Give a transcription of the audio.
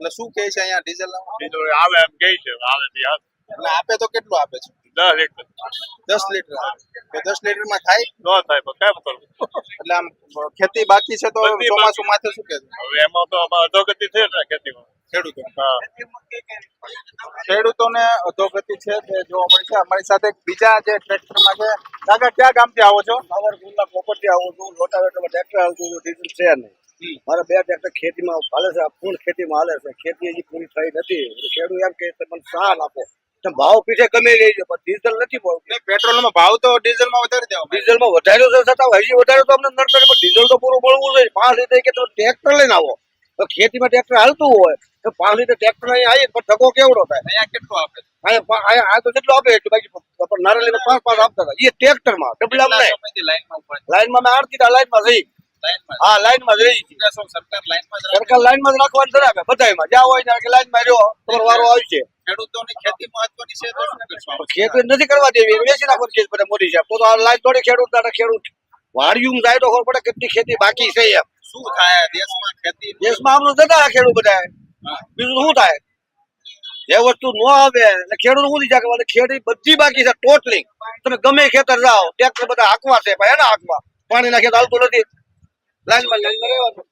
એટલે શું કહે છે અહીંયા ડીઝલ બીજું આવે એમ કે છે આવે તે હાલ. એટલે આપે તો કેટલું આપે છે 10 લીટર 10 લીટર તો 10 લીટરમાં થાય ન થાય પણ કેમ કરું એટલે આમ ખેતી બાકી છે તો બધી ચોમાસું માથે શું કે હવે એમાં તો આમાં અધોગતિ છે ને ખેતીમાં ખેડૂતો હા ખેડૂતોને અધોગતિ છે તે જોવા મળે છે અમારી સાથે એક બીજા જે ટ્રેક્ટરમાં છે કાકા ક્યાં ગામથી આવો છો સાવરકુંડલા પોપટથી આવું છું રોટાવેટરમાં ટ્રેક્ટર હાલતું હતું ડીઝલ છે નહીં મારા 2 ટ્રેક્ટર ખેતીમાં હાલે છે પૂર્ણ ખેતીમાં હાલે છે ખેતી હજી પૂરી થઈ નથી એટલે ખેડૂત એમ કહે છે મને સાલ આપો તો ભાવ પીછે ગમે રહી છે પણ ડીઝલ નથી મળતું પેટ્રોલનો ભાવ તો ડીઝલમાં વધારી દેવા ડીઝલમાં વધાર્યો છે છતાં હજી વધાર્યો તો અમને નડતર પણ ડીઝલ તો પૂરું મળવું જોઈએ 5 લીટર કે તમે ટ્રેક્ટર લઈને આવો તો ખેતીમાં ટ્રેક્ટર હાલતું હોય તો 5 લીટર ટ્રેક્ટર અહીં આવીએ પણ ધક્કો કેવડો થાય અહીંયા કેટલું આપે આ તો કેટલું આપે એટલું બાકી પણ નારેલીમાં 5 આપતા હતા એ ટ્રેક્ટરમાં ડબલા નહીં લાઈનમાં ઉપર લાઈનમાં મેં આરતી લાઈનમાં જઈ લાઈનમાં હા લાઈનમાં જ રહી છે સરકાર લાઈનમાં જ સરકાર લાઈનમાં જ રાખવાનું ધરાવે બધાયમાં જ્યાં હોય ત્યાં કે લાઈનમાં રહ્યો તમારો વારો આવશે ખેડૂતોની ખેતી મહત્વની છે તો શું કરશો આપણે? ખેતી નથી કરવા દેવી વેચી નાખવાની ખેત બધા મોદી સાહેબ તો આ લાઈન થોડી ખેડૂત વાડિયું જાય તો ખબર પડે કેટલી ખેતી બાકી છે એમ શું થાય દેશમાં ખેતી દેશમાં આપણું જતા ખેડૂત બધા હા. બીજું શું થાય જે વસ્તુ ન આવે એટલે ખેડૂત શું જાય ખેતી બધી બાકી છે ટોટલી તમે ગમે ખેતર જાઓ ટ્રેક્ટર બધા હાંકવા છે પણ એના હાંકવા પાણીના ખેત હાલતું નથી લાઈનમાં રહેવાનું